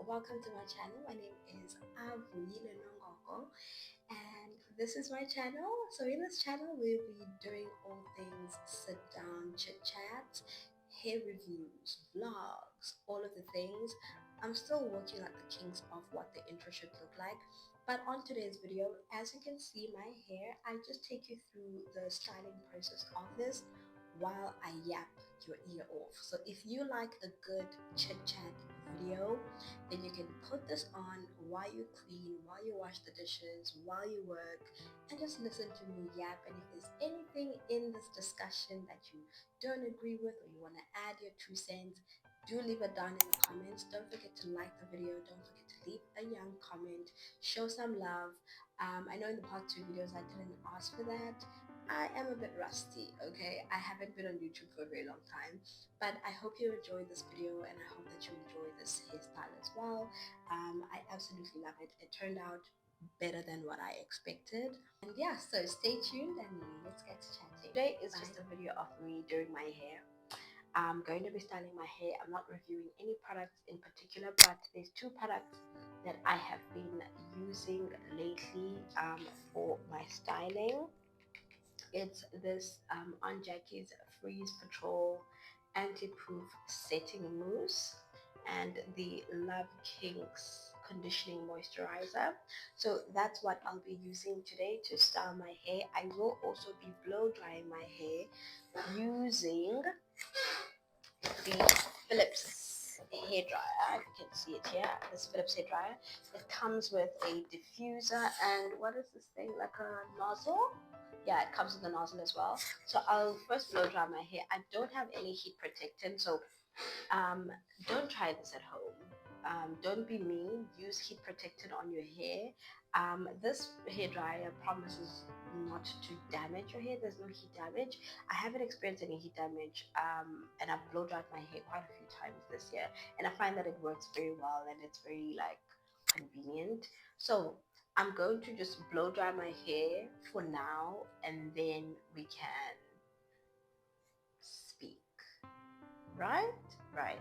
welcome to my channel. My name is Avuyile Nongoko, and this is my channel. So in this channel we'll be doing all things sit down chit chat, hair reviews, vlogs, all of the things. I'm still working out the kinks of what the intro should look like, but on today's video, as you can see my hair, I just take you through the styling process of this while I yap your ear off. So if you like a good chit chat video, then you can put this on while you clean, while you wash the dishes, while you work, and just listen to me yap. And if there's anything in this discussion that you don't agree with or you want to add your 2 cents, do leave it down in the comments. Don't forget to like the video. Don't forget to leave a young comment. Show some love. I know in the past 2 videos I didn't ask for that. I am a bit rusty, okay? I haven't been on YouTube for a very long time, but I hope you enjoyed this video and I hope that you enjoy this hairstyle as well. I absolutely love it. It turned out better than what I expected. And yeah, so stay tuned and let's get to chatting. Today is just a video of me doing my hair. I'm going to be styling my hair. I'm not reviewing any products in particular, but there's 2 products that I have been using lately for my styling. It's this Aunt Jackie's Freeze Patrol Anti-Proof Setting Mousse and the Love Kinks Conditioning Moisturizer. So that's what I'll be using today to style my hair. I will also be blow drying my hair using the Philips hair dryer. You can see it here, this Philips hair dryer. It comes with a diffuser and what is this thing, like a nozzle? Yeah, it comes with a nozzle as well. So I'll first blow dry my hair. I don't have any heat protectant, so don't try this at home. Don't be mean. Use heat protectant on your hair. This hair dryer promises not to damage your hair. There's no heat damage. I haven't experienced any heat damage, and I've blow dried my hair quite a few times this year, and I find that it works very well and it's very convenient. So I'm going to just blow dry my hair for now and then we can speak. Right? Right.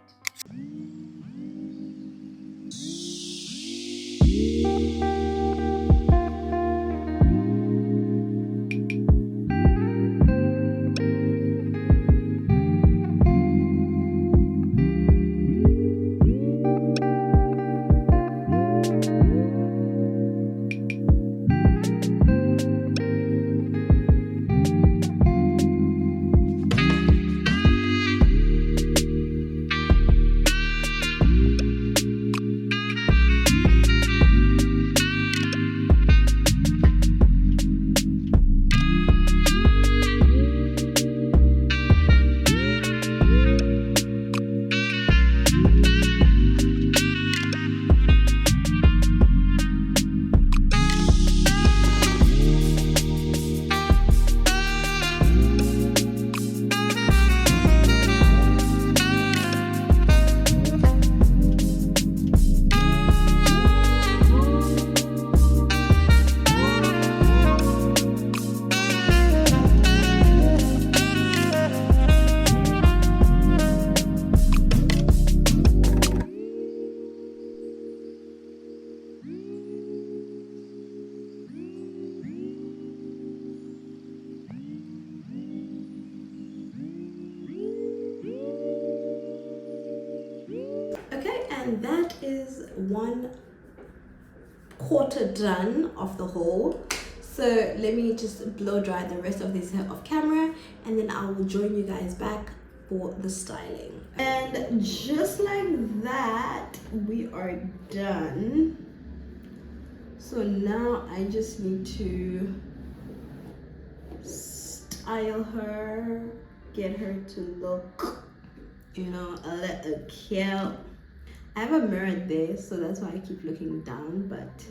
Okay, and that is 1/4 done of the whole. So let me just blow dry the rest of this hair off camera and then I will join you guys back for the styling. And just like that, we are done. So now I just need to style her, get her to look, a little cute. I have a mirror there, so that's why I keep looking down, but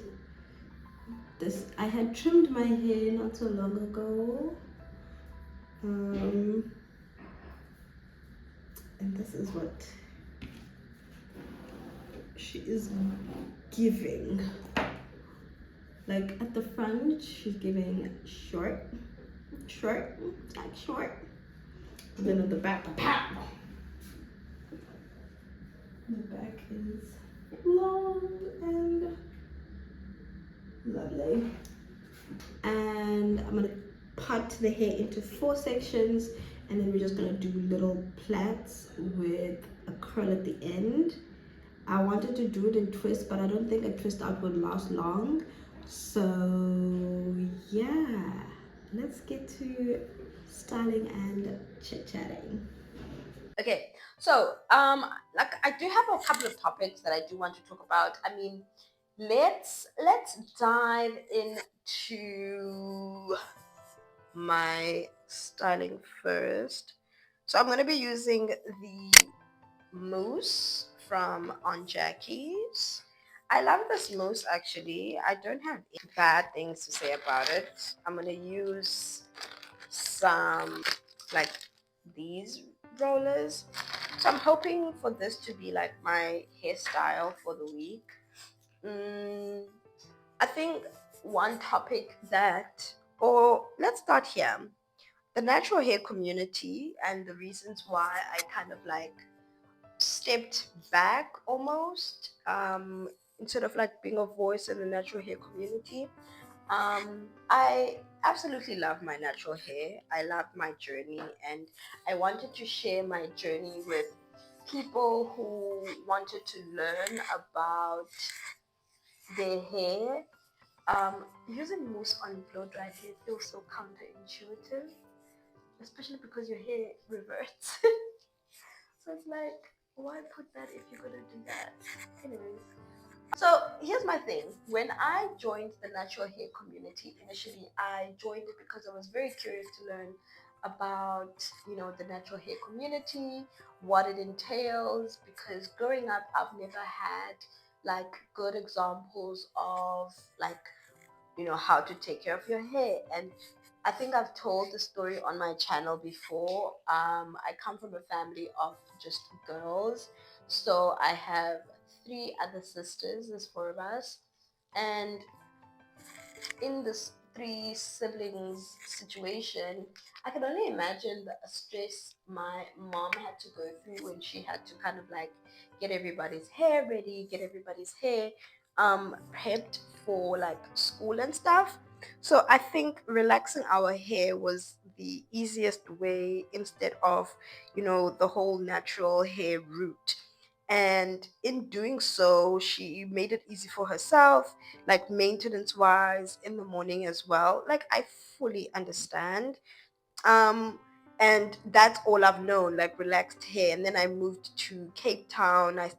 I had trimmed my hair not so long ago. And this is what she is giving. Like at the front, she's giving short. And then at the back, pow! The back is long and lovely. And I'm gonna part the hair into 4 sections, and then we're just gonna do little plaits with a curl at the end. I wanted to do it in twist, but I don't think a twist out would last long. So yeah, let's get to styling and chit-chatting. Okay, so like I do have a couple of topics that I do want to talk about. I mean, let's dive into my styling first. So I'm going to be using the mousse from On Jackie's. I love this mousse actually. I don't have any bad things to say about it. I'm going to use some like these rollers. So I'm hoping for this to be like my hairstyle for the week. Mm, I think one topic that, or let's start here, the natural hair community and the reasons why I kind of like stepped back almost, instead of like being a voice in the natural hair community. I absolutely love my natural hair. I love my journey, and I wanted to share my journey with people who wanted to learn about their hair. Using mousse on blow dried hair feels so counterintuitive, especially because your hair reverts. So it's like, why put that if you're gonna do that? Anyways, so here's my thing. When I joined the natural hair community, initially I joined it because I was very curious to learn about, the natural hair community, what it entails, because growing up I've never had like good examples of like how to take care of your hair. And I think I've told the story on my channel before. I come from a family of just girls, so I have three other sisters. There's four of us, and in this three siblings situation, I can only imagine the stress my mom had to go through when she had to kind of like get everybody's hair ready, get everybody's hair prepped for like school and stuff. So I think relaxing our hair was the easiest way instead of, the whole natural hair route. And in doing so, she made it easy for herself, like maintenance wise in the morning as well. Like I fully understand. Um and that's all I've known, like relaxed hair. And then I moved to Cape Town. I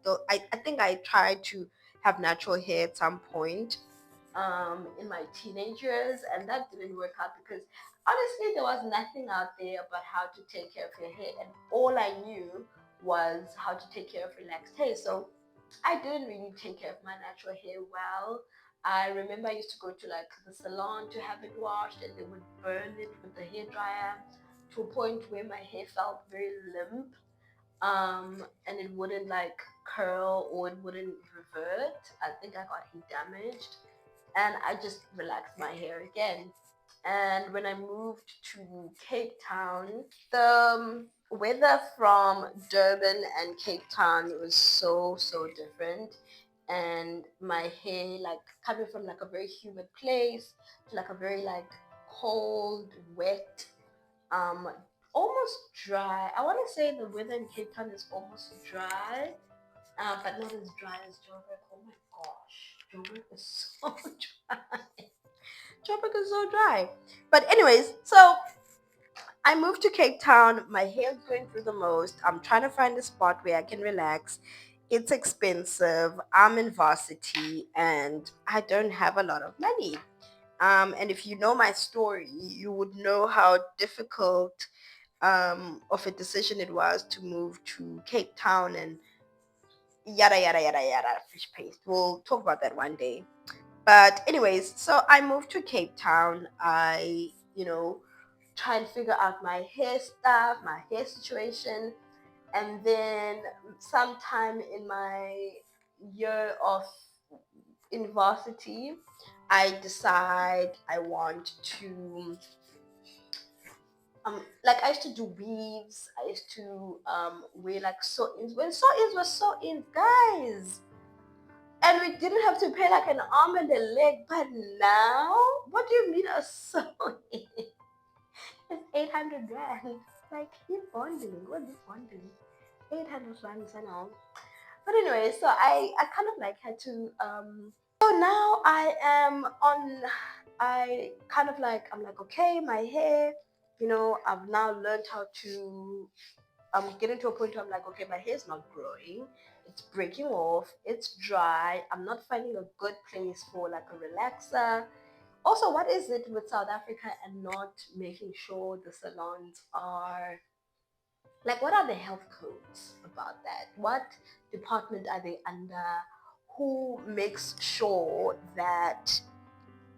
think I tried to have natural hair at some point in my teenage years, and that didn't work out because honestly there was nothing out there about how to take care of your hair, and all I knew was how to take care of relaxed hair. So I didn't really take care of my natural hair well. I remember I used to go to like the salon to have it washed, and they would burn it with the hair dryer to a point where my hair felt very limp, and it wouldn't like curl or it wouldn't revert. I think I got heat damaged, and I just relaxed my hair again. And when I moved to Cape Town, the weather from Durban and Cape Town was so different. And my hair, like coming from like a very humid place to like a very like cold, wet, um, almost dry. I want to say the weather in Cape Town is almost dry, but not as dry as Joburg. Oh my gosh, Joburg is so dry. Joburg is so dry. But anyways, so I moved to Cape Town. My hair's going through the most. I'm trying to find a spot where I can relax. It's expensive. I'm in varsity and I don't have a lot of money. And if you know my story, you would know how difficult of a decision it was to move to Cape Town and yada yada yada yada fish paste. We'll talk about that one day. But anyways, so I moved to Cape Town. I, try and figure out my hair stuff, my hair situation. And then sometime in my year of university, I decide I want to like I used to do weaves. I used to wear like sew-ins. When sew-ins were sew-ins, guys. And we didn't have to pay like an arm and a leg. But now, what do you mean a sewing? It's 800 rand. Like, you bonding. What is bonding? 800 rands, I know. But anyway, so I kind of like had to so now I am on, I kind of like, I'm like, okay, my hair, I've now learned how to, I'm getting to a point where I'm like, okay, my hair's not growing, it's breaking off, it's dry, I'm not finding a good place for like a relaxer. Also, what is it with South Africa and not making sure the salons are like, what are the health codes about that? What department are they under? Who makes sure that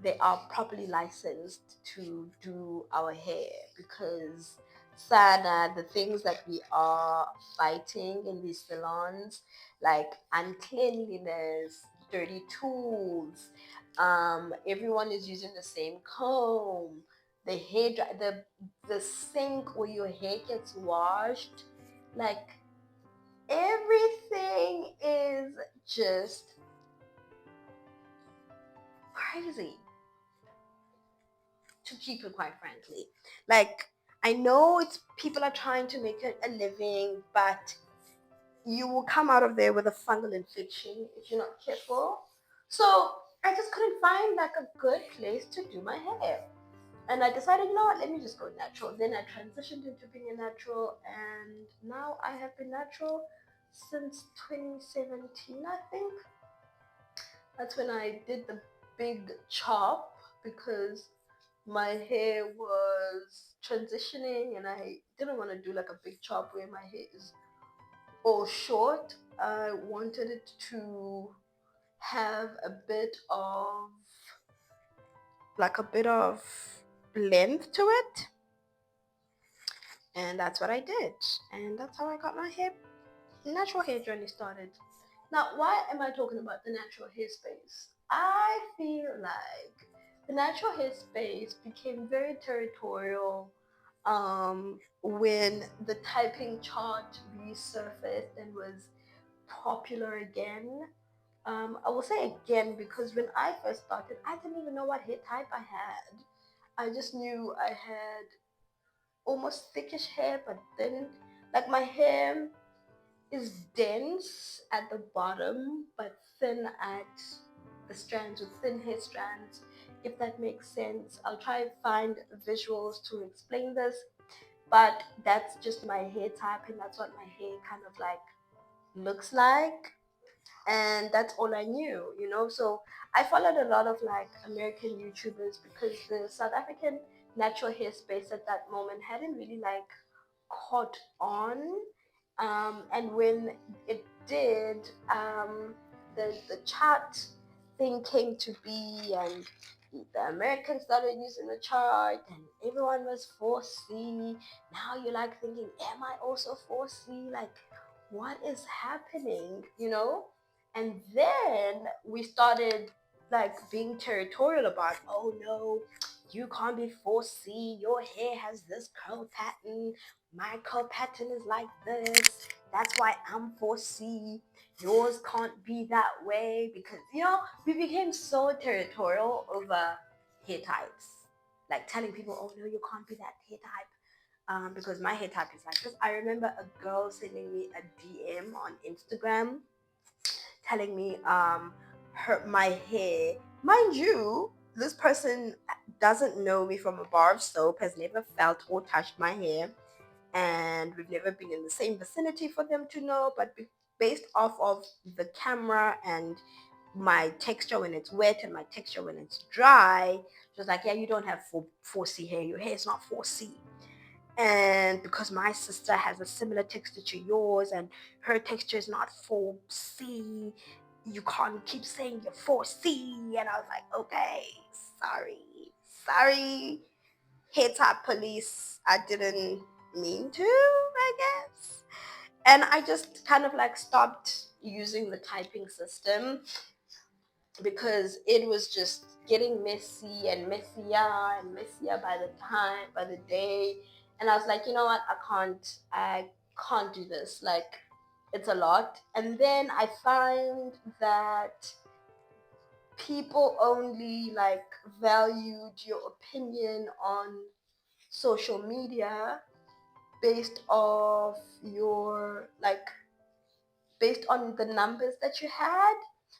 they are properly licensed to do our hair? Because Sana, the things that we are fighting in these salons, like uncleanliness, dirty tools, everyone is using the same comb, the the sink where your hair gets washed, like everything is just crazy, to keep it quite frankly. Like, I know it's people are trying to make a living, but you will come out of there with a fungal infection if you're not careful. So I just couldn't find like a good place to do my hair. And I decided, you know what, let me just go natural. Then I transitioned into being a natural, and now I have been natural since 2017, I think. That's when I did the big chop, because my hair was transitioning and I didn't want to do like a big chop where my hair is all short. I wanted it to have a bit of length to it. And that's what I did. And that's how I got my natural hair journey started. Now, why am I talking about the natural hair space? I feel like the natural hair space became very territorial when the typing chart resurfaced and was popular again. I will say again because when I first started, I didn't even know what hair type I had. I just knew I had almost thickish hair, but then like my hair is dense at the bottom, but thin at the strands, with thin hair strands, if that makes sense. I'll try and find visuals to explain this, but that's just my hair type, and that's what my hair kind of like looks like. And that's all I knew. So I followed a lot of like American YouTubers because the South African natural hair space at that moment hadn't really like caught on. And when it did, the chat thing came to be, and the Americans started using the chart, and everyone was 4C. Now you're like thinking, am I also 4C? Like, what is happening? And then we started like being territorial about, oh no, you can't be 4C, your hair has this curl pattern, my curl pattern is like this, that's why I'm 4C, yours can't be that way, because we became so territorial over hair types, like telling people, oh no, you can't be that hair type, because my hair type is like this. I remember a girl sending me a DM on Instagram telling me her my hair. Mind you, this person doesn't know me from a bar of soap, has never felt or touched my hair, and we've never been in the same vicinity for them to know. But based off of the camera and my texture when it's wet and my texture when it's dry, she was like, yeah, you don't have 4C hair. Your hair is not 4C. And because my sister has a similar texture to yours and her texture is not 4C, you can't keep saying you're 4C. And I was like, okay, sorry, hair type police, I didn't mean to, I guess. And I just kind of like stopped using the typing system because it was just getting messy and messier by the day. And I was like, you know what, I can't do this. Like, It's a lot. And then I find that people only like valued your opinion on social media based off your like based on the numbers that you had.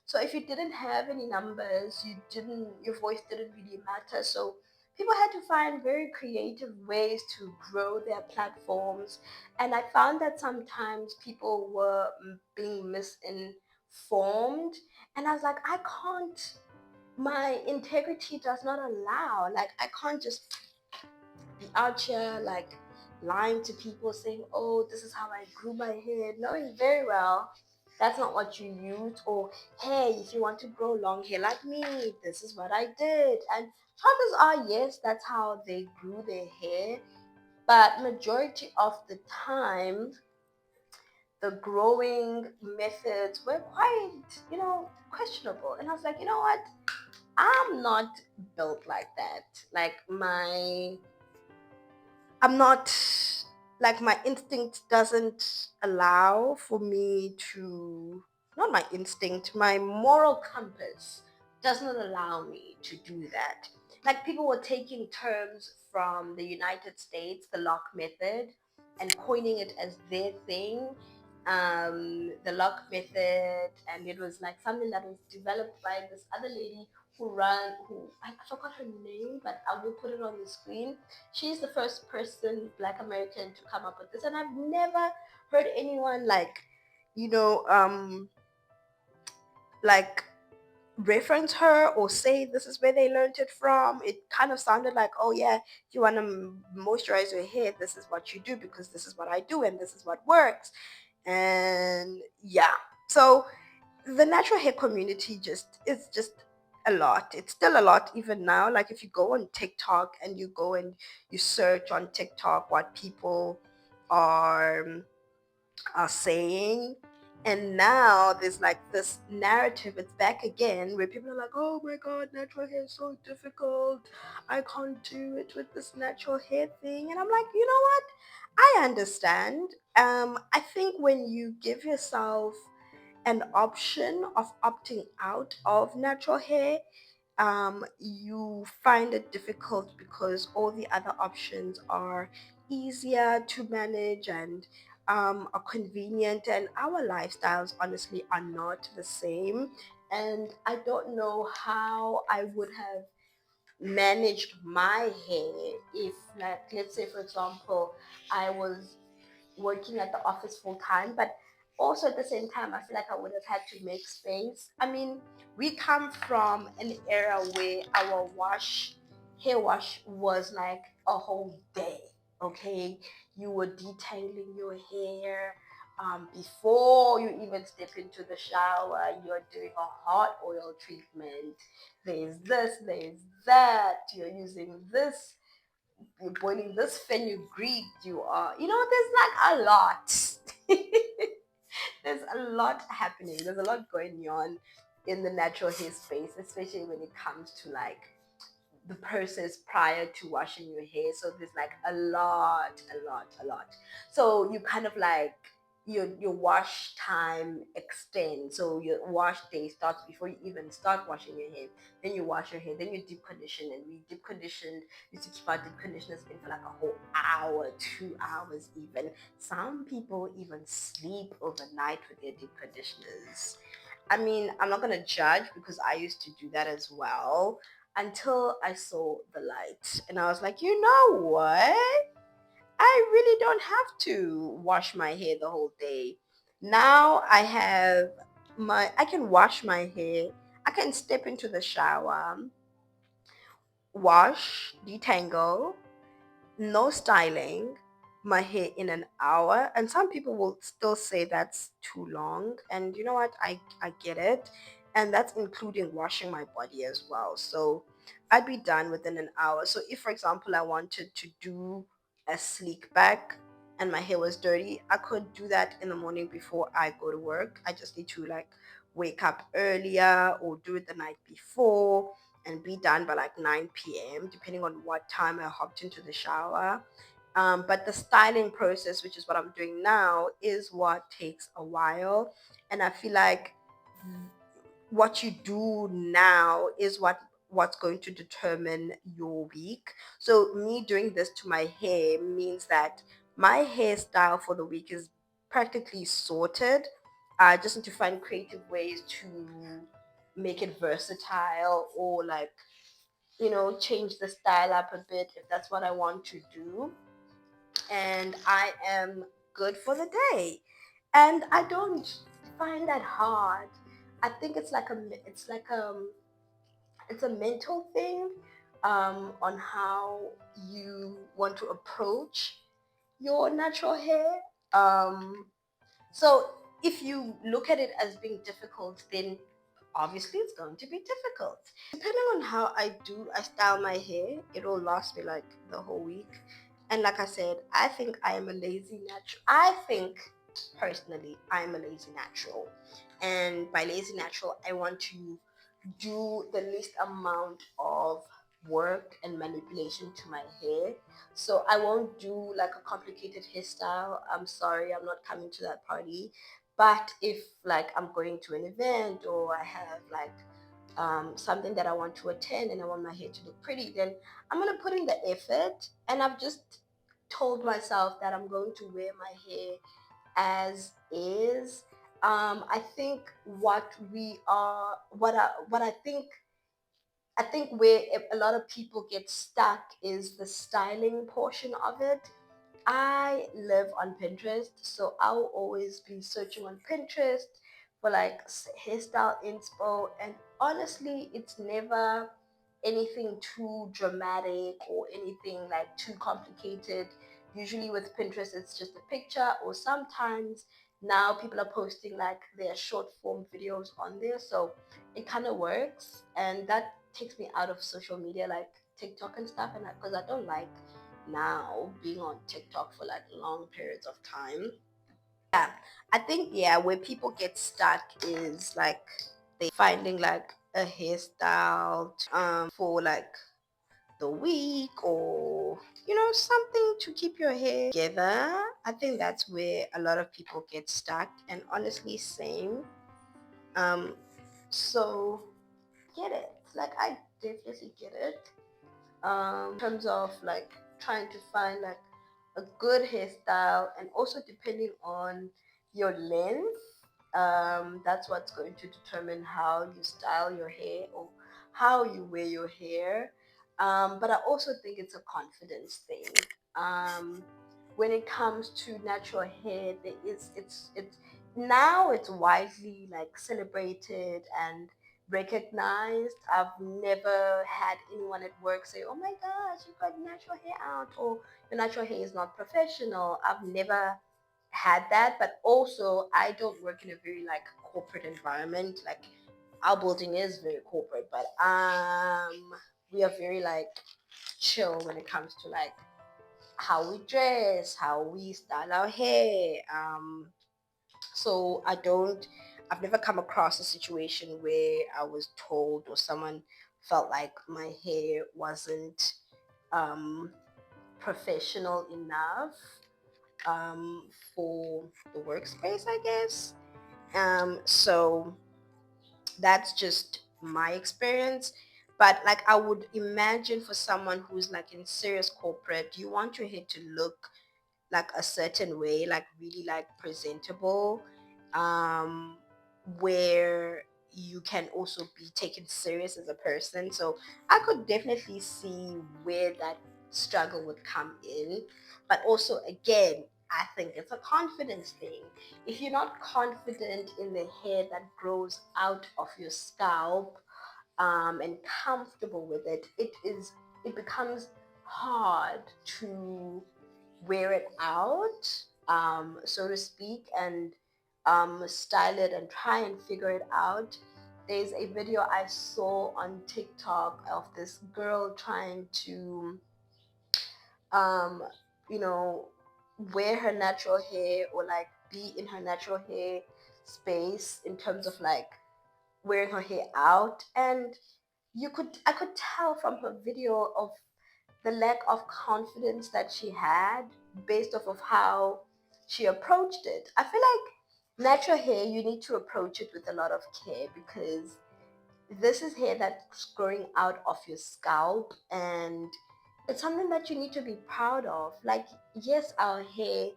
So if you didn't have any numbers, your voice didn't really matter. So people had to find very creative ways to grow their platforms. And I found that sometimes people were being misinformed. And I was like, I can't, my integrity does not allow, like, I can't just be out here like lying to people saying, oh, this is how I grew my hair, knowing very well that's not what you used. Or, hey, if you want to grow long hair like me, this is what I did. And chances are, yes, that's how they grew their hair. But majority of the time, the growing methods were quite, questionable. And I was like, you know what? I'm not built like that. Like I'm not like my instinct doesn't allow for me to not my instinct, my moral compass does not allow me to do that. Like people were taking terms from the United States, the lock method, and coining it as their thing. The lock method, and it was like something that was developed by this other lady who I forgot her name, but I will put it on the screen. She's the first person, Black American, to come up with this, and I've never heard anyone you know, um, like reference her or say this is where they learned it from. It kind of sounded like, oh yeah, if you want to moisturize your hair, this is what you do because this is what I do and this is what works. And yeah, so the natural hair community just is just a lot. It's still a lot even now. Like if you go on TikTok and you go and you search on TikTok what people are saying, and now there's like this narrative, it's back again where people are like, oh my god, natural hair is so difficult, I can't do it with this natural hair thing. And I'm like, you know what, I understand. I think when you give yourself an option of opting out of natural hair, you find it difficult because all the other options are easier to manage and are convenient, and our lifestyles honestly are not the same. And I don't know how I would have managed my hair if, like, let's say for example, I was working at the office full time, but also at the same time, I feel like I would have had to make space. I mean, we come from an era where our hair wash was like a whole day, okay? You were detailing your hair. Before you even step into the shower, you're doing a hot oil treatment. There's this, there's that. You're using this, you're boiling this fenugreek, there's like a lot. There's a lot happening, there's a lot going on in the natural hair space, especially when it comes to like the process prior to washing your hair. So there's like a lot. So you kind of like your wash time extends. So your wash day starts before you even start washing your hair. Then you wash your hair, then you deep condition, and we deep conditioned. You teach about deep conditioners been for like a whole hour, 2 hours even. Some people even sleep overnight with their deep conditioners. I mean, I'm not gonna judge because I used to do that as well until I saw the light. And I was like, you know what? I really don't have to wash my hair the whole day. Now I can wash my hair. I can step into the shower, wash, detangle, no styling, my hair in an hour. And some people will still say that's too long, and you know what, I get it. And that's including washing my body as well. So I'd be done within an hour. So if for example I wanted to do a sleek back and my hair was dirty, I could do that in the morning before I go to work. I just need to like wake up earlier or do it the night before and be done by like 9 p.m. depending on what time I hopped into the shower. But the styling process, which is what I'm doing now, is what takes a while. And I feel like what you do now is what's going to determine your week. So me doing this to my hair means that my hairstyle for the week is practically sorted. I just need to find creative ways to make it versatile, or like, change the style up a bit if that's what I want to do. And I am good for the day. And I don't find that hard. I think it's a mental thing, on how you want to approach your natural hair. Um, so if you look at it as being difficult, then obviously it's going to be difficult. Depending on how I style my hair, it will last me like the whole week. And like I said, I think I am a lazy natural. I think personally, I am a lazy natural. And by lazy natural, I want to do the least amount of work and manipulation to my hair. So I won't do like a complicated hairstyle. I'm sorry, I'm not coming to that party. But if like I'm going to an event, or I have like something that I want to attend and I want my hair to look pretty, then I'm gonna put in the effort. And I've just told myself that I'm going to wear my hair as is. I think what I think where a lot of people get stuck is the styling portion of it. I live on Pinterest, so I'll always be searching on Pinterest for like hairstyle inspo, and honestly, it's never anything too dramatic or anything like too complicated. Usually with Pinterest, it's just a picture, or sometimes now people are posting like their short form videos on there, so it kind of works, and that takes me out of social media like TikTok and stuff, and because I don't like now being on TikTok for like long periods of time. Yeah, I think, yeah, where people get stuck is like they finding like a hairstyle for like the week, or something to keep your hair together. I think that's where a lot of people get stuck, and honestly, same. Um, so get it. Like I definitely get it. In terms of like trying to find like a good hairstyle, and also depending on your length, that's what's going to determine how you style your hair or how you wear your hair. But I also think it's a confidence thing. When it comes to natural hair, there is it's now it's widely like celebrated and recognized. I've never had anyone at work say, "Oh my gosh, you got natural hair out," or "your natural hair is not professional." I've never had that. But also, I don't work in a very like corporate environment. Like our building is very corporate, but we are very like chill when it comes to like how we dress, how we style our hair. So I've never come across a situation where I was told, or someone felt like my hair wasn't um, professional enough um, for the workspace, I guess. So that's just my experience. But like I would imagine for someone who's like in serious corporate, you want your hair to look like a certain way, like really like presentable, um, where you can also be taken serious as a person. So I could definitely see where that struggle would come in. But also, again, I think it's a confidence thing. If you're not confident in the hair that grows out of your scalp, and comfortable with it, it becomes hard to wear it out, so to speak, and style it and try and figure it out. There's a video I saw on TikTok of this girl trying to, um, you know, wear her natural hair, or like be in her natural hair space in terms of like wearing her hair out. And I could tell from her video of the lack of confidence that she had based off of how she approached it. I feel like natural hair, you need to approach it with a lot of care because this is hair that's growing out of your scalp, and it's something that you need to be proud of. Like, yes, our hair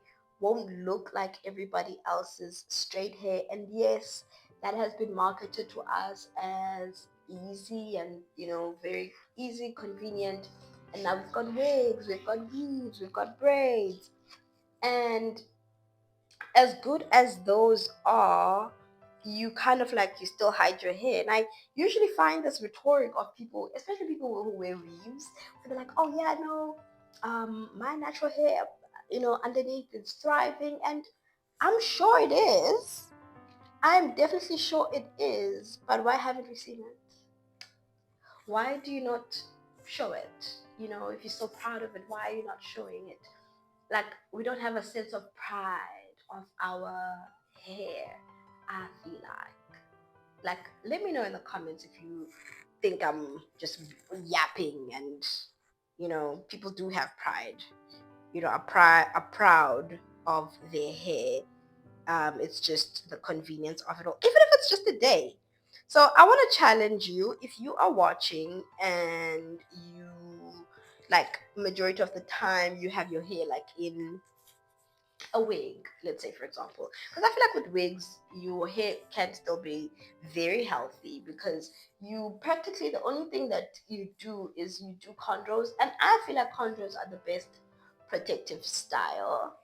won't look like everybody else's straight hair, and yes, that has been marketed to us as easy and, very easy, convenient. And now we've got wigs, we've got weaves, we've got braids, and as good as those are, you kind of like, you still hide your hair. And I usually find this rhetoric of people, especially people who wear weaves, where they're like, oh yeah, no, my natural hair, underneath is thriving. And I'm sure it is. I'm definitely sure it is. But why haven't we seen it? Why do you not show it? If you're so proud of it, why are you not showing it? Like, we don't have a sense of pride of our hair, I feel like. Let me know in the comments if you think I'm just yapping, and people do have pride, are proud of their hair. It's just the convenience of it all, even if it's just a day. So I want to challenge you, if you are watching and you, like, majority of the time you have your hair like in a wig, let's say, for example. Because I feel like with wigs, your hair can still be very healthy because you practically, the only thing that you do is you do cornrows. And I feel like cornrows are the best protective style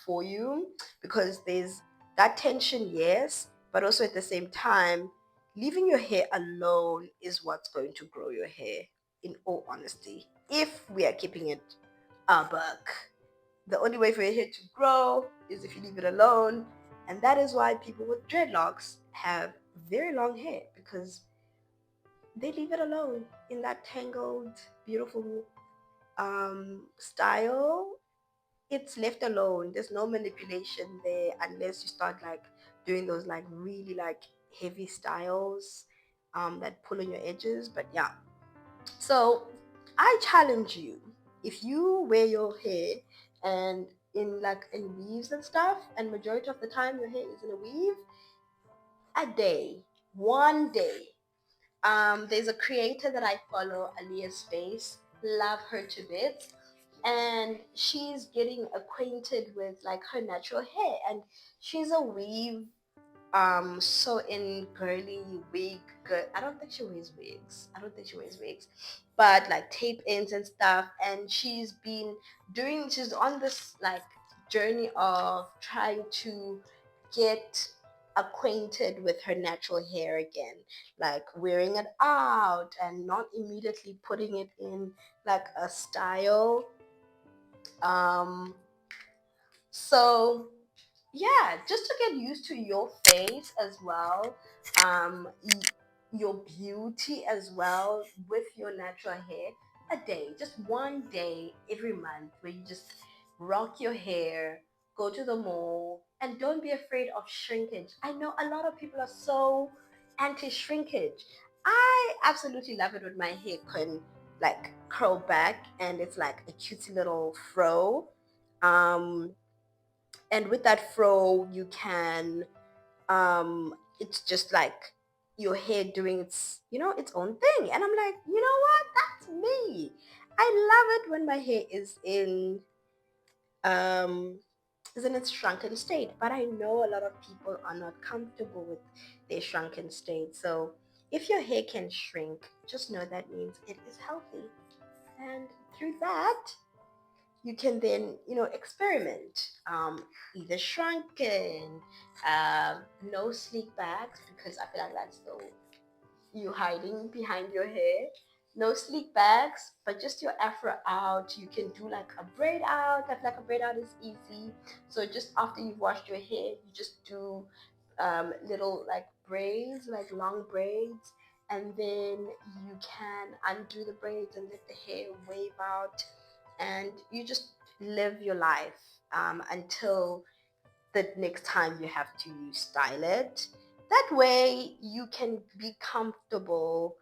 for you, because there's that tension, yes, but also at the same time, leaving your hair alone is what's going to grow your hair, in all honesty, if we are keeping it a buck. The only way for your hair to grow is if you leave it alone. And that is why people with dreadlocks have very long hair, because they leave it alone in that tangled, beautiful style. It's left alone. There's no manipulation there unless you start like doing those like really like heavy styles that pull on your edges. But yeah, so I challenge you, if you wear your hair and in weaves and stuff, and majority of the time your hair is in a weave, a day, one day. There's a creator that I follow, Aliyah Space, love her to bits, and she's getting acquainted with like her natural hair, and she's a weave, so in girly wig, I don't think she wears wigs. I don't think she wears wigs, but like tape ends and stuff. And she's on this like journey of trying to get acquainted with her natural hair again, like wearing it out and not immediately putting it in like a style. Um, so yeah, just to get used to your face as well, your beauty as well with your natural hair. A day, just one day every month where you just rock your hair, go to the mall, and don't be afraid of shrinkage. I know a lot of people are so anti-shrinkage. I absolutely love it when my hair can like curl back and it's like a cutesy little fro. Um, and with that fro you can, it's just like your hair doing its own thing. And I'm like, you know what, that's me. I love it when my hair um is in its shrunken state, but I know a lot of people are not comfortable with their shrunken state. So if your hair can shrink, just know that means it is healthy, and through that you can then, experiment. Either shrunken, no sleek backs, because I feel like that's still you hiding behind your hair. No sleek backs, but just your afro out. You can do like a braid out. I feel like a braid out is easy. So just after you've washed your hair, you just do little like braids, like long braids, and then you can undo the braids and let the hair wave out, and you just live your life until the next time you have to style it. That way you can be comfortable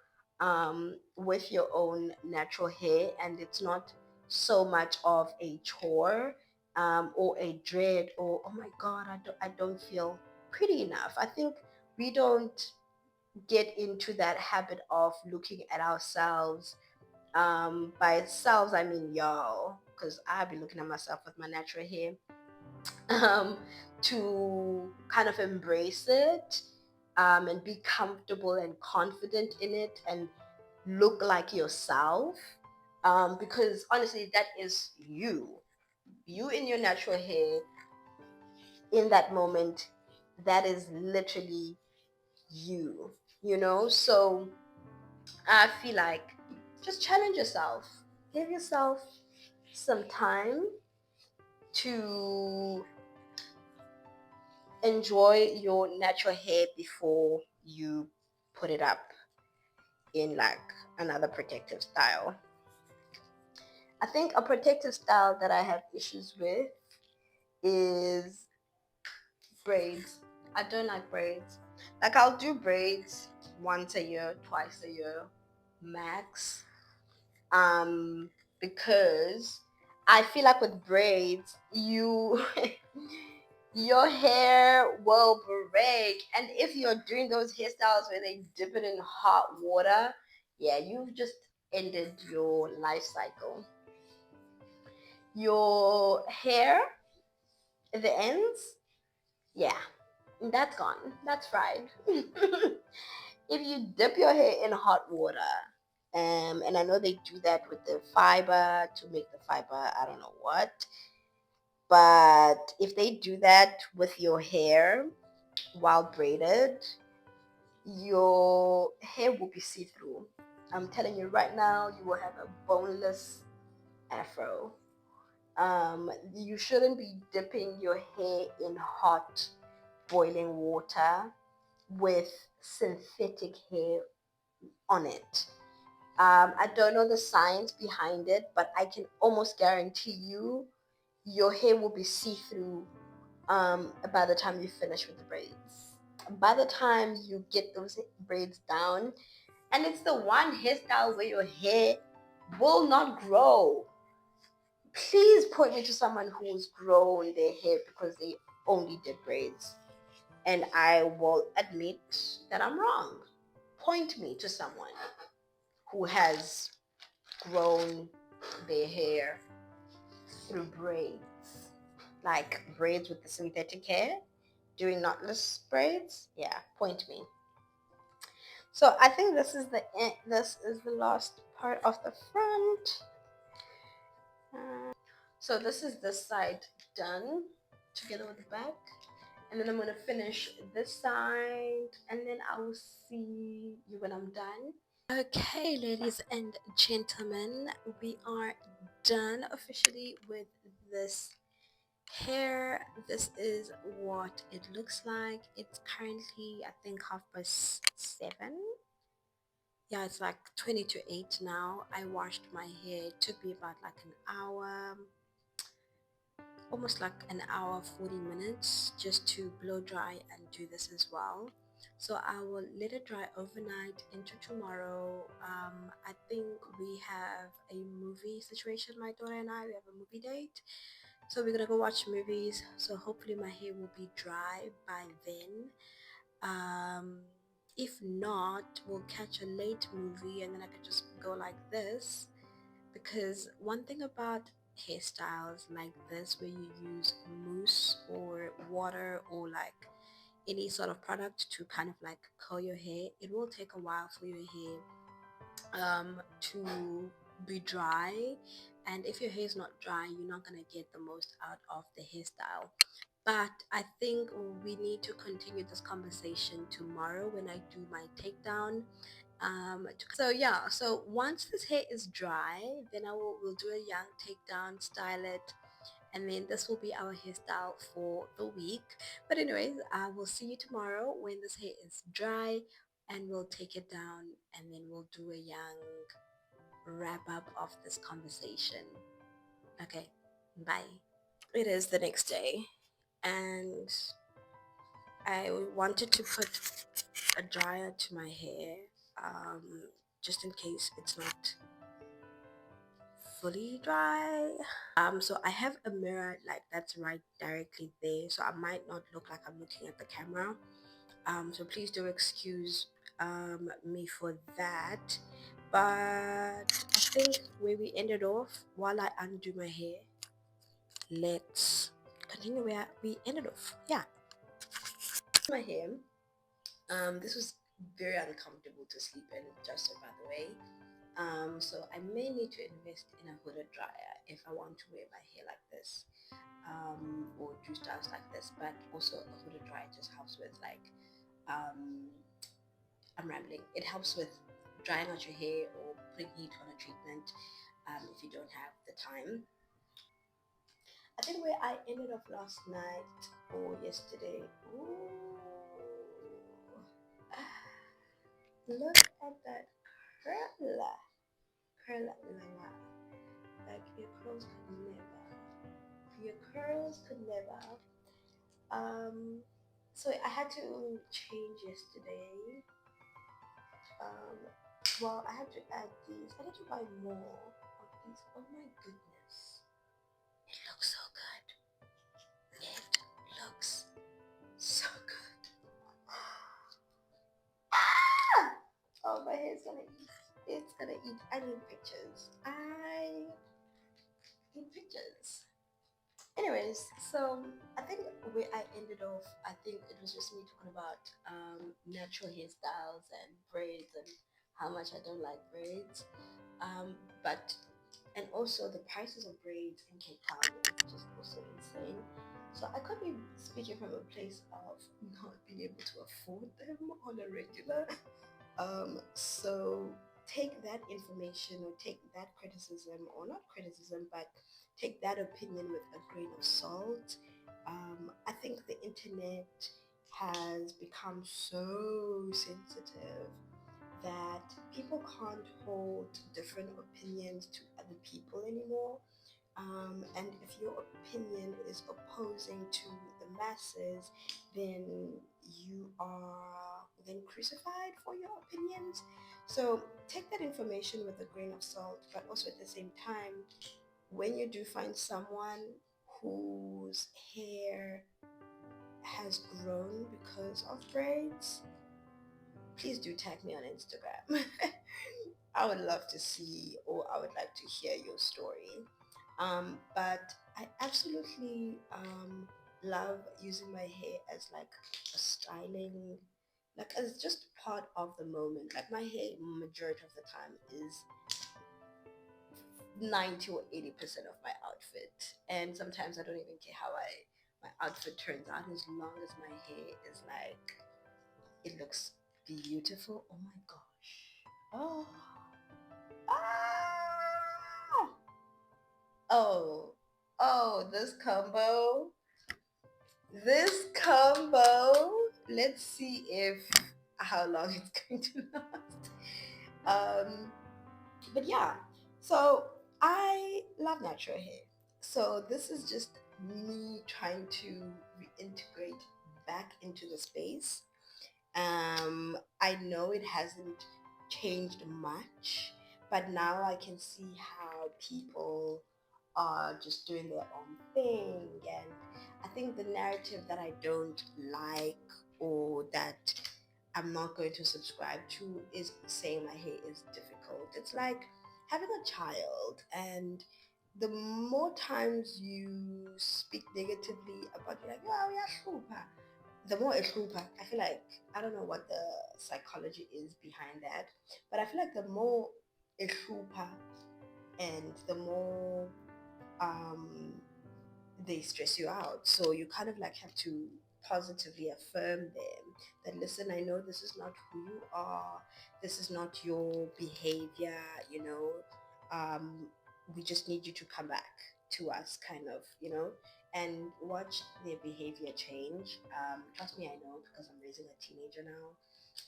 with your own natural hair, and it's not so much of a chore or a dread or oh my god, I don't feel pretty enough. I think we don't get into that habit of looking at ourselves. By ourselves, I mean y'all, because I've been looking at myself with my natural hair, um, to kind of embrace it, and be comfortable and confident in it and look like yourself. Because honestly, that is you. You in your natural hair in that moment, that is literally you, So I feel like just challenge yourself. Give yourself some time to enjoy your natural hair before you put it up in like another protective style. I think a protective style that I have issues with is braids. I don't like braids. Like I'll do braids once a year, twice a year, max. Um, because I feel like with braids, you your hair will break. And if you're doing those hairstyles where they dip it in hot water, yeah, you've just ended your life cycle. Your hair, the ends, yeah, that's gone. That's fried. If you dip your hair in hot water, and I know they do that with the fiber to make the fiber, I don't know what, but if they do that with your hair while braided, your hair will be see-through. I'm telling you right now, you will have a boneless afro. You shouldn't be dipping your hair in hot boiling water with synthetic hair on it. I don't know the science behind it, but I can almost guarantee you your hair will be see-through by the time you finish with the braids. By the time you get those braids down, and it's the one hairstyle where your hair will not grow. Please point me to someone who's grown their hair because they only did braids. And I will admit that I'm wrong. Point me to someone who has grown their hair through braids. Like braids with the synthetic hair, doing knotless braids. Yeah, point me. So I think this is the last part of the front. So this is this side done together with the back. And then I'm going to finish this side and then I will see you when I'm done. Okay, ladies and gentlemen, we are done officially with this hair. This is what it looks like. It's currently, I think, 7:30. Yeah, it's like 20 to 8 now. I washed my hair. It took me about like an hour, almost like an hour 40 minutes just to blow dry and do this as well. So I will let it dry overnight into tomorrow. I think we have a movie situation, my daughter and I. We have a movie date, so we're gonna go watch movies. So hopefully my hair will be dry by then. um, if not, we'll catch a late movie and then I can just go like this. Because one thing about hairstyles like this, where you use mousse or water or like any sort of product to kind of like curl your hair, it will take a while for your hair to be dry. And if your hair is not dry, you're not going to get the most out of the hairstyle. But I think we need to continue this conversation tomorrow when I do my takedown. So yeah, so once this hair is dry, then we'll do a young takedown, style it, and then this will be our hairstyle for the week. But anyways, I will see you tomorrow when this hair is dry, and we'll take it down, and then we'll do a young wrap up of this conversation. Okay, bye. It is the next day, and I wanted to put a dryer to my hair, um, just in case it's not fully dry. So I have a mirror like that's right directly there, so I might not look like I'm looking at the camera. So please do excuse me for that. But I think where we ended off, while I undo my hair, let's continue where we ended off. Yeah, my hair. This was very uncomfortable to sleep in, just so by the way. So I may need to invest in a hooded dryer if I want to wear my hair like this, or do styles like this. But also a hooded dryer just helps with like, um, I'm rambling. It helps with drying out your hair or putting heat on a treatment if you don't have the time. I think where I ended up last night or yesterday. Ooh, look at that curl, curl, like your curls could never. Your curls could never. Um, so I had to change yesterday. Um, well, I had to add these. I need to buy more of these. Oh my goodness. It looks so good. It looks so good. Ah! Oh, my hair's gonna eat. It's gonna eat. I need pictures. I need pictures. Anyways, so I think where I ended off, I think it was just me talking about natural hairstyles and braids and how much I don't like braids. But and also the prices of braids in Cape Town is just also insane. So I could be speaking from a place of not being able to afford them on a regular. So take that information or take that criticism, or not criticism, but take that opinion with a grain of salt. I think the internet has become so sensitive that people can't hold different opinions to other people anymore. And if your opinion is opposing to the masses, then you are then crucified for your opinions. So take that information with a grain of salt, but also at the same time, when you do find someone whose hair has grown because of braids, please do tag me on Instagram. I would love to see, or I would like to hear your story. But I absolutely love using my hair as like a styling, like as just part of the moment. Like my hair, majority of the time, is 90 or 80% of my outfit, and sometimes I don't even care how my outfit turns out as long as my hair is like, it looks beautiful. Oh my gosh. Oh. Ah! Oh. Oh, this combo. This combo. Let's see if how long it's going to last. Um, but yeah. So I love natural hair. So this is just me trying to reintegrate back into the space. I know it hasn't changed much, but now I can see how people are just doing their own thing. And I think the narrative that I don't like, or that I'm not going to subscribe to, is saying my hair is difficult. It's like having a child, and the more times you speak negatively about it, like, oh, yeah, super, the more it's super. I feel like, I don't know what the psychology is behind that, but I feel like the more it's super, and the more um, they stress you out. So you kind of like have to positively affirm them that, listen, I know this is not who you are, this is not your behavior, you know, we just need you to come back to us, kind of, and watch their behavior change. Trust me, I know, because I'm raising a teenager now,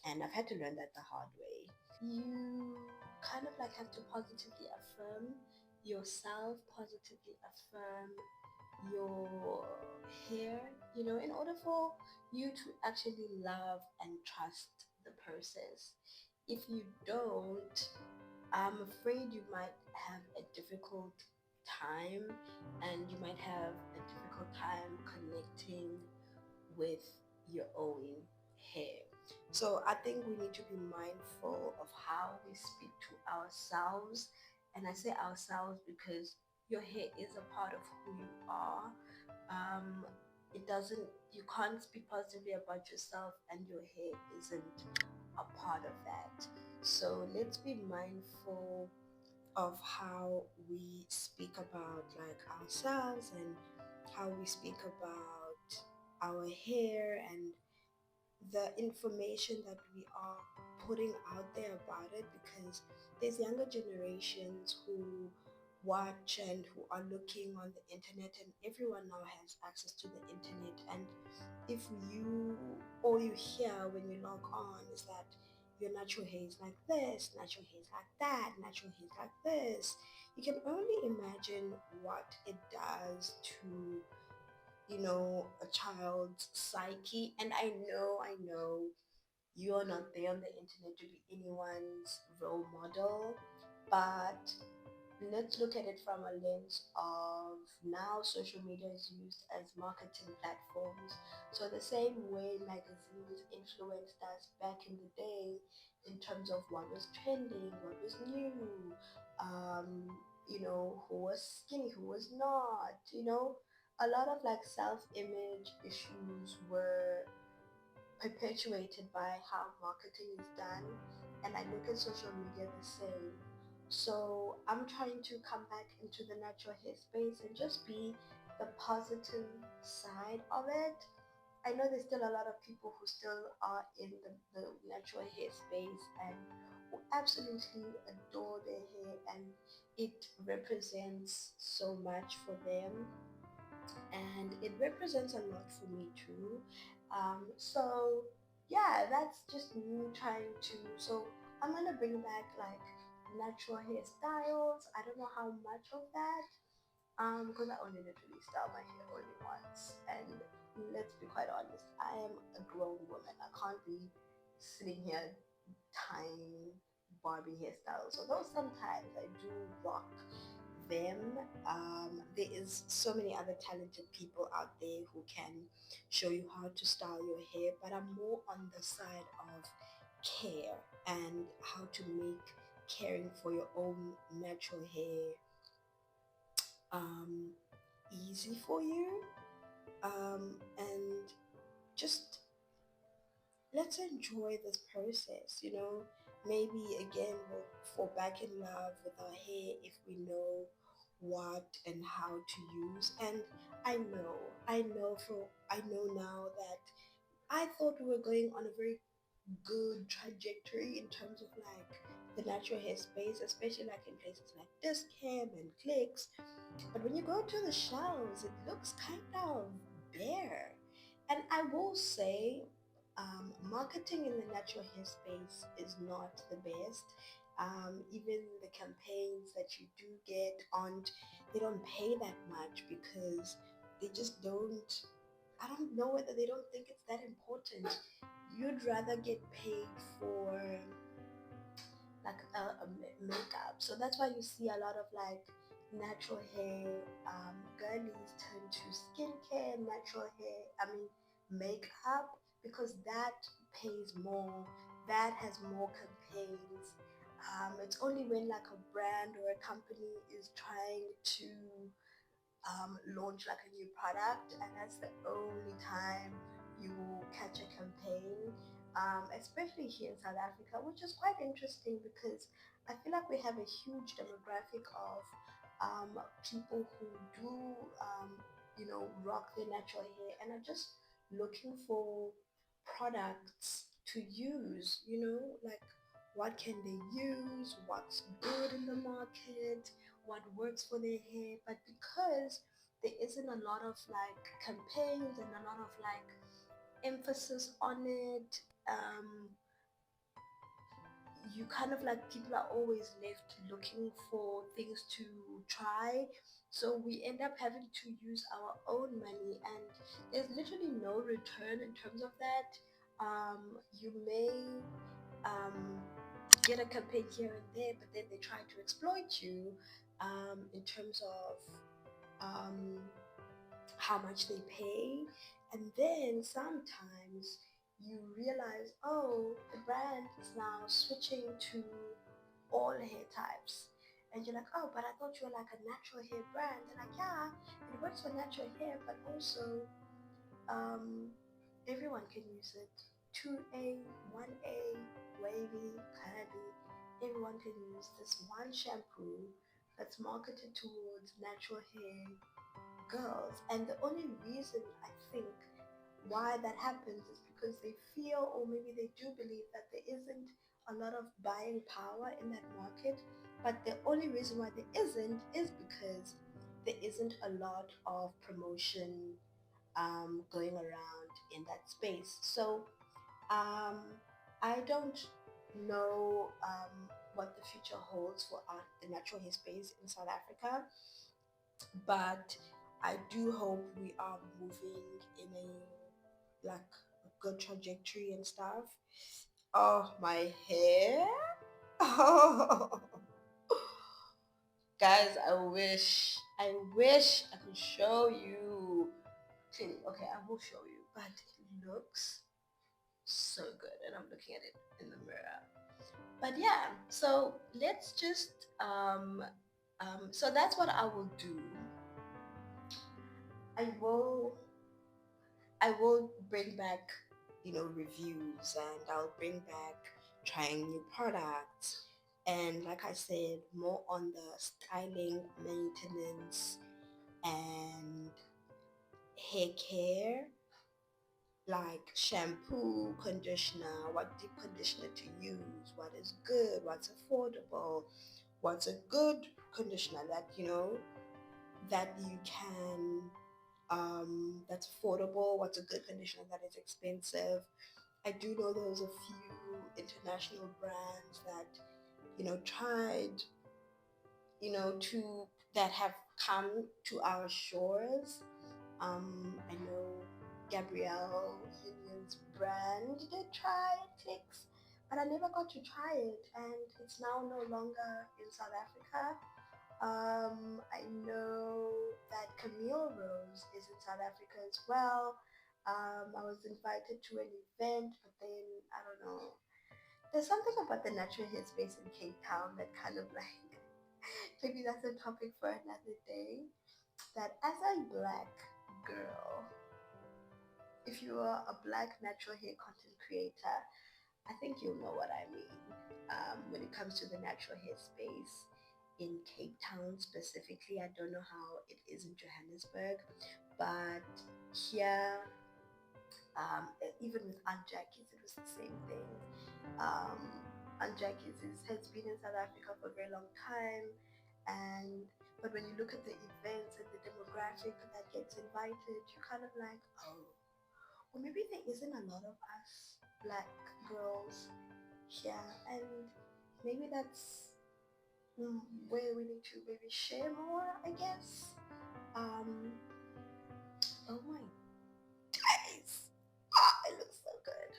and I've had to learn that the hard way. You kind of like have to positively affirm yourself, positively affirm your hair, in order for you to actually love and trust the process. if you don't, I'm afraid you might have a difficult time, and you might have a difficult time connecting with your own hair. So I think we need to be mindful of how we speak to ourselves. And I say ourselves because your hair is a part of who you are. Um, it doesn't, you can't speak positively about yourself and your hair isn't a part of that. So let's be mindful of how we speak about like ourselves and how we speak about our hair and the information that we are putting out there about it, because there's younger generations who watch and who are looking on the internet, and everyone now has access to the internet. And if you all you hear when you log on is that your natural hair is like this, natural hair is like that, natural hair is like this, you can only imagine what it does to, a child's psyche. And I know you're not there on the internet to be anyone's role model, but let's look at it from a lens of now social media is used as marketing platforms. So the same way magazines influenced us back in the day in terms of what was trending, what was new, who was skinny, who was not, a lot of like self-image issues were perpetuated by how marketing is done, and I look at social media the same. So I'm trying to come back into the natural hair space and just be the positive side of it. I know there's still a lot of people who still are in the natural hair space and who absolutely adore their hair, and it represents so much for them, and it represents a lot for me too. So yeah, that's just me trying to. So I'm gonna bring back like natural hairstyles. I don't know how much of that, because I only literally style my hair only once, and let's be quite honest, I am a grown woman. I can't be sitting here tying Barbie hairstyles. Although sometimes I do rock them. There is so many other talented people out there who can show you how to style your hair, but I'm more on the side of care and how to make caring for your own natural hair um, easy for you, and just let's enjoy this process. Maybe again we'll fall back in love with our hair if we know what and how to use. And I know now that I thought we were going on a very good trajectory in terms of like the natural hair space, especially like in places like Discam and Clicks. But when you go to the shelves, it looks kind of bare. And I will say, marketing in the natural hair space is not the best. Even the campaigns that you do get on, they don't pay that much because they just don't. I don't know whether they don't think it's that important. You'd rather get paid for like makeup. So that's why you see a lot of like natural hair girlies turn to skincare, natural hair, makeup, because that pays more, that has more campaigns. It's only when like a brand or a company is trying to launch like a new product, and that's the only time you catch a campaign, especially here in South Africa, which is quite interesting because I feel like we have a huge demographic of people who do, rock their natural hair and are just looking for products to use, like what can they use, what's good in the market, what works for their hair. But because there isn't a lot of like campaigns and a lot of like emphasis on it, you kind of like, people are always left looking for things to try. So we end up having to use our own money, and there's literally no return in terms of that. You may um, get a campaign here and there, but then they try to exploit you in terms of um, how much they pay. And then sometimes you realize, oh, the brand is now switching to all hair types. And you're like, oh, but I thought you were like a natural hair brand. They're like, yeah, it works for natural hair, but also um, everyone can use it. 2A, 1A, wavy, curly. Everyone can use this one shampoo that's marketed towards natural hair girls. And the only reason I think why that happens is because they feel, or maybe they do believe, that there isn't a lot of buying power in that market. But the only reason why there isn't is because there isn't a lot of promotion going around in that space. So um, I don't know what the future holds for the natural hair space in South Africa, but I do hope we are moving in a good trajectory and stuff. Oh, my hair. Oh, guys, I wish I could show you. Clearly, okay, I will show you, but it looks so good, and I'm looking at it in the mirror. But yeah, so let's just so that's what I will do. I will I will bring back, reviews, and I'll bring back trying new products. And like I said, more on the styling, maintenance, and hair care, like shampoo, conditioner, what deep conditioner to use, what is good, what's affordable, what's a good conditioner that, that you can, that's affordable, what's a good conditioner that is expensive. I do know there's a few international brands that, tried, to that have come to our shores. I know Gabrielle Union's brand did try Clicks, but I never got to try it, and it's now no longer in South Africa. I know that Camille Rose is in South Africa as well. I was invited to an event, but then I don't know. There's something about the natural hair space in Cape Town that kind of like maybe that's a topic for another day. That as a black girl, if you are a black natural hair content creator, I think you'll know what I mean when it comes to the natural hair space in Cape Town specifically. I don't know how it is in Johannesburg, but here, even with Aunt Jackie's, it was the same thing. Um, Aunt Jackie's has been in South Africa for a very long time, and but when you look at the events and the demographic that gets invited, you're kind of like, oh, or maybe there isn't a lot of us black girls here, and maybe that's where we need to maybe share more, I guess. Um, oh my days! Ah, it looks so good.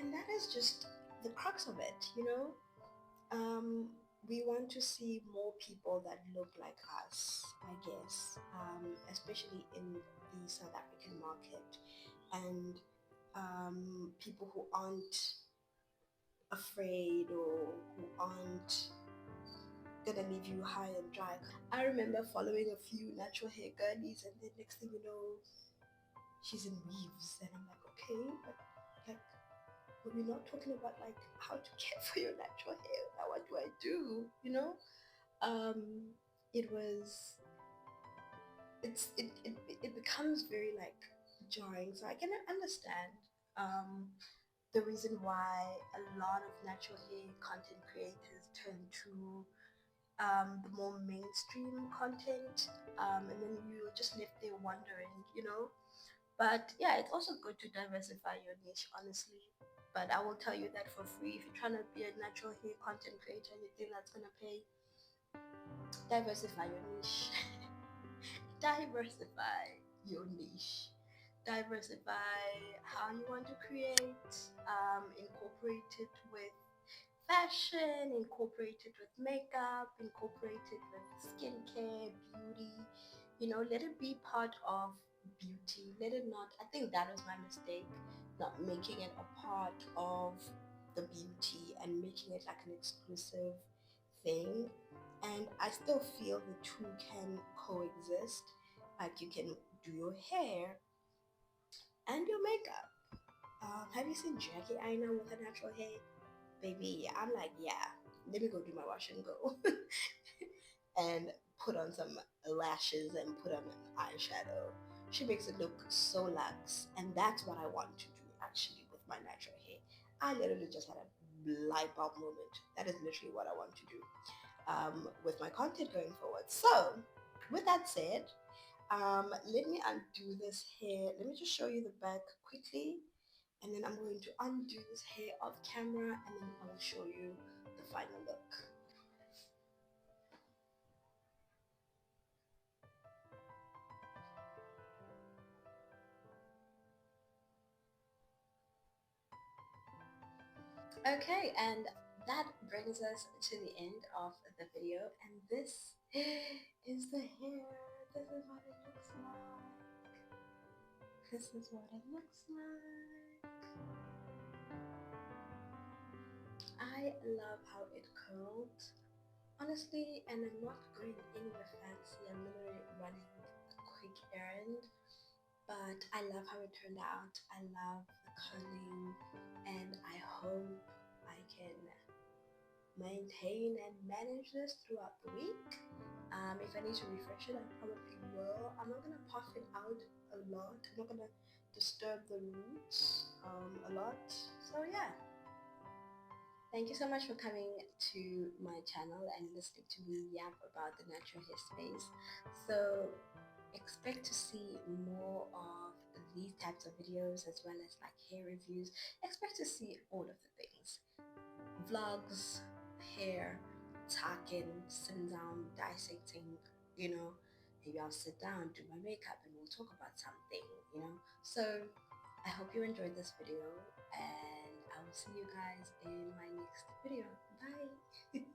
And that is just the crux of it. Um, we want to see more people that look like us, I guess, especially in the South African market, and people who aren't afraid or who aren't gonna leave you high and dry. I remember following a few natural hair girlies, and then next thing you know, she's in weaves, and I'm like, okay, but like, we're not talking about like how to care for your natural hair. Now, what do I do? Um, it was, it becomes very like jarring. So I can understand um the reason why a lot of natural hair content creators turn to the more mainstream content, and then you're just left there wondering. But yeah, it's also good to diversify your niche, honestly. But I will tell you that for free, if you're trying to be a natural hair content creator and you think that's gonna pay, diversify your niche. Diversify your niche. Diversify how you want to create, incorporate it with fashion, incorporate it with makeup, incorporate it with skincare, beauty. Let it be part of beauty. Let it not, I think that was my mistake, not making it a part of the beauty and making it like an exclusive thing. And I still feel the two can coexist. Like you can do your hair and your makeup. Have you seen Jackie Aina with her natural hair? Baby, I'm like, yeah, let me go do my wash and go. And put on some lashes and put on an eyeshadow. She makes it look so luxe. And that's what I want to do actually with my natural hair. I literally just had a light bulb moment. That is literally what I want to do with my content going forward. So, with that said, let me undo this hair. Let me just show you the back quickly, and then I'm going to undo this hair off camera, and then I will show you the final look. Okay, and that brings us to the end of the video, and this is the hair. This is what it looks like. This is what it looks like. I love how it curled, honestly, and I'm not going anywhere fancy. I'm literally running a quick errand, but I love how it turned out. I love the curling, and I hope I can maintain and manage this throughout the week. If I need to refresh it, I probably will. I'm not gonna puff it out a lot. I'm not gonna disturb the roots a lot. So yeah. Thank you so much for coming to my channel and listening to me yap about the natural hair space. So expect to see more of these types of videos as well as like hair reviews. Expect to see all of the things. Vlogs, hair, talking, sitting down, dissecting, you know. Maybe I'll sit down, do my makeup, and we'll talk about something. So I hope you enjoyed this video, and I will see you guys in my next video. Bye!